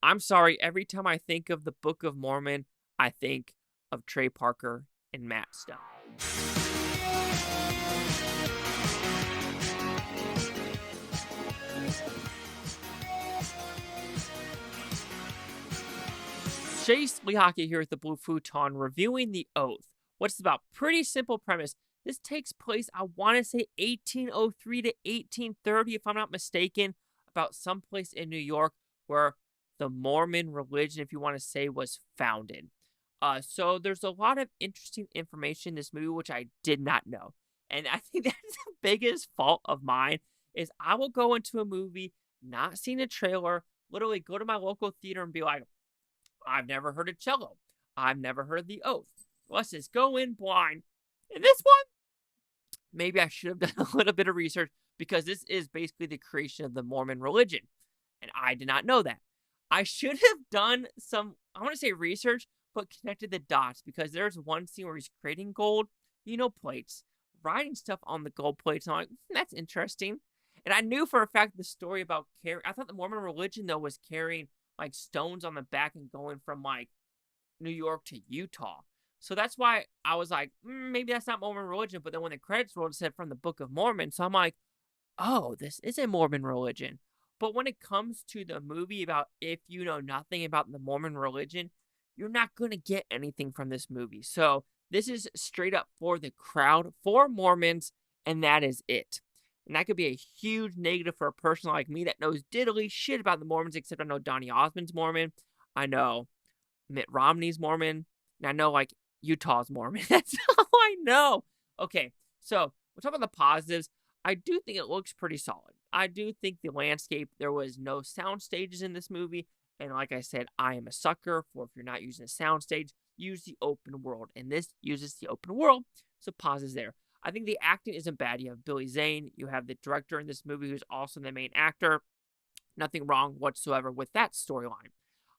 I'm sorry, every time I think of the Book of Mormon, I think of Trey Parker and Matt Stone. Chase Lehocky here at the Blue Futon reviewing The Oath. What's about? Pretty simple premise. This takes place, I want to say 1803 to 1830, if I'm not mistaken, about someplace in New York where the Mormon religion, if you want to say, was founded. So there's a lot of interesting information in this movie which I did not know. And I think that's the biggest fault of mine is I will go into a movie, not seeing a trailer, literally go to my local theater and be like, I've never heard of cello. I've never heard of the oath. Let's just go in blind. And this one, maybe I should have done a little bit of research because this is basically the creation of the Mormon religion. And I did not know that. I should have done some, I want to say research, but connected the dots because there's one scene where he's creating gold, plates, writing stuff on the gold plates. And I'm like, that's interesting. And I knew for a fact the story about carrying, I thought the Mormon religion, though, was carrying like stones on the back and going from like New York to Utah. So that's why I was like, maybe that's not Mormon religion. But then when the credits rolled, it said from the Book of Mormon. So I'm like, oh, this is a Mormon religion. But when it comes to the movie about if you know nothing about the Mormon religion, you're not going to get anything from this movie. So this is straight up for the crowd, for Mormons, and that is it. And that could be a huge negative for a person like me that knows diddly shit about the Mormons, except I know Donny Osmond's Mormon. I know Mitt Romney's Mormon. And I know, like, Utah's Mormon. That's all I know. Okay, so we'll talk about the positives. I do think it looks pretty solid. I do think the landscape, there was no sound stages in this movie. And like I said, I am a sucker for if you're not using a sound stage, use the open world. And this uses the open world, so positives there. I think the acting isn't bad. You have Billy Zane. You have the director in this movie who's also the main actor. Nothing wrong whatsoever with that storyline.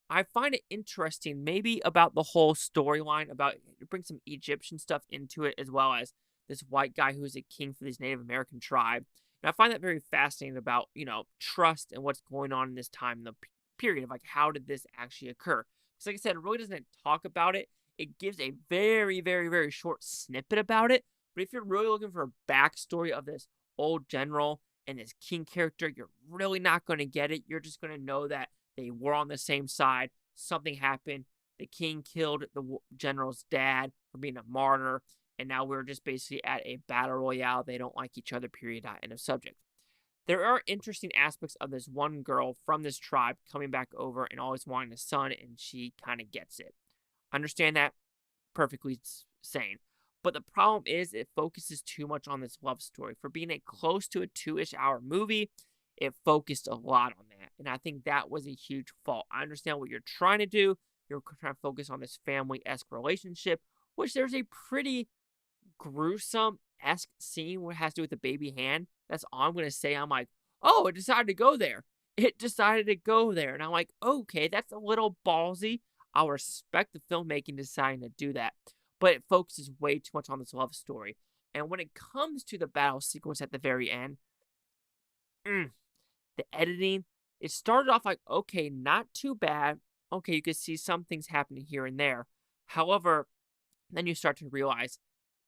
I find it interesting, maybe about the whole storyline, about bring some Egyptian stuff into it, as well as this white guy who's a king for this Native American tribe. And I find that very fascinating about, trust and what's going on in this time, in the period of like, how did this actually occur? Because like I said, it really doesn't talk about it. It gives a very, very, very short snippet about it. But if you're really looking for a backstory of this old general and this king character, you're really not going to get it. You're just going to know that they were on the same side. Something happened. The king killed the general's dad for being a martyr. And now we're just basically at a battle royale. They don't like each other, period, end of subject. There are interesting aspects of this one girl from this tribe coming back over and always wanting a son, and she kind of gets it. Understand that perfectly sane. But the problem is it focuses too much on this love story. For being a close to a 2-ish hour movie, it focused a lot on that. And I think that was a huge fault. I understand what you're trying to do. You're trying to focus on this family-esque relationship, which there's a pretty gruesome-esque scene where it has to do with the baby hand. That's all I'm going to say. I'm like, oh, it decided to go there. It decided to go there. And I'm like, okay, that's a little ballsy. I'll respect the filmmaking deciding to do that. But it focuses way too much on this love story. And when it comes to the battle sequence at the very end, the editing, it started off like, okay, not too bad. Okay, you could see some things happening here and there. However, then you start to realize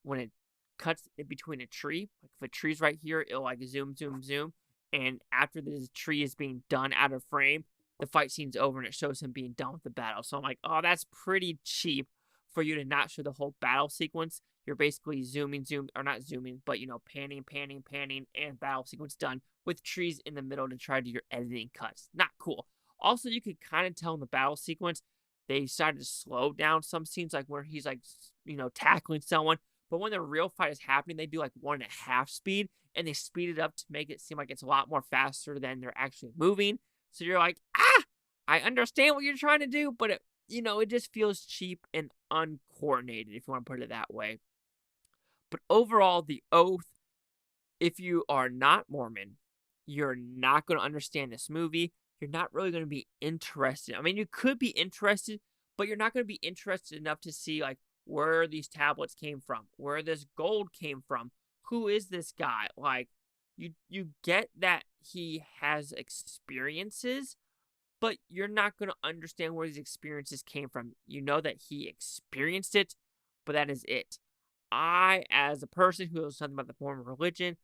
when it cuts in between a tree, like if a tree's right here, it'll like zoom, zoom, zoom. And after this tree is being done out of frame, the fight scene's over and it shows him being done with the battle. So I'm like, oh, that's pretty cheap for you to not show the whole battle sequence. You're basically or not zooming, but panning, panning, panning, and battle sequence done with trees in the middle to try to do your editing cuts. Not cool. Also, you could kind of tell in the battle sequence, they decided to slow down some scenes, like where he's like, tackling someone. But when the real fight is happening, they do like 1.5 speed, and they speed it up to make it seem like it's a lot more faster than they're actually moving. So you're like, I understand what you're trying to do, but it just feels cheap and uncoordinated, if you want to put it that way. But overall, The Oath, if you are not Mormon, you're not going to understand this movie. You're not really going to be interested. I mean, you could be interested, but you're not going to be interested enough to see, like, where these tablets came from, where this gold came from, who is this guy? Like, you get that he has experiences, but you're not going to understand where these experiences came from. You know that he experienced it, but that is it. I, as a person who knows something about the Mormon religion,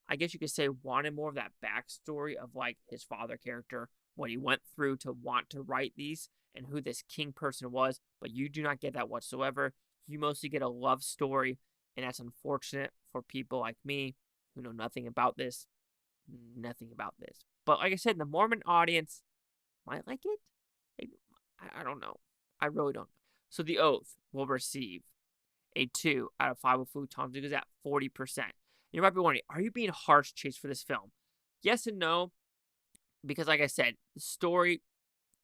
I guess you could say wanted more of that backstory of like his father character, what he went through to want to write these, and who this king person was, but you do not get that whatsoever. You mostly get a love story, and that's unfortunate for people like me who know nothing about this. Nothing about this. But like I said, the Mormon audience might like it. I don't know. I really don't know. So the Oath will receive a 2 out of 5 of Futons because at 40%. You might be wondering, are you being harsh, Chase, for this film? Yes and no, because like I said, the story,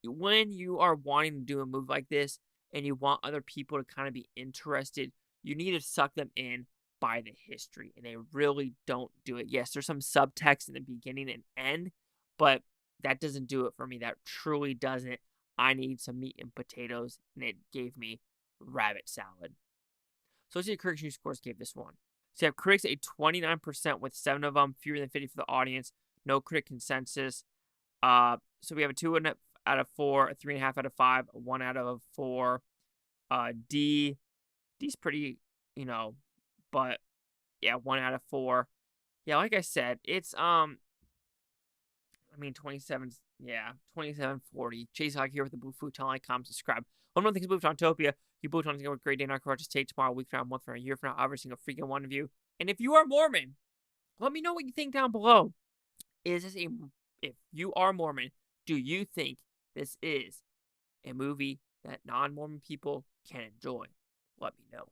when you are wanting to do a movie like this and you want other people to kind of be interested, you need to suck them in by the history, and they really don't do it. Yes, there's some subtext in the beginning and end, but that doesn't do it for me. That truly doesn't. I need some meat and potatoes, and it gave me rabbit salad. So let's see what critics' news scores gave this one. So you have critics a 29% with 7 of them, fewer than 50 for the audience. No critic consensus. So we have a 2 out of 4, a 3.5 out of 5, a 1 out of 4. D's pretty, but yeah, 1 out of 4. Yeah, like I said, it's 27, 2740. Chase Hawk here with the Blue Futon. Like, comment, subscribe. One more thing is Blue Futontopia. You Blue Futons have a great day, not courageous take tomorrow, a week from now, a month from now, a year from now, every single freaking one of you. And if you are Mormon, let me know what you think down below. If you are Mormon, do you think this is a movie that non-Mormon people can enjoy? Let me know.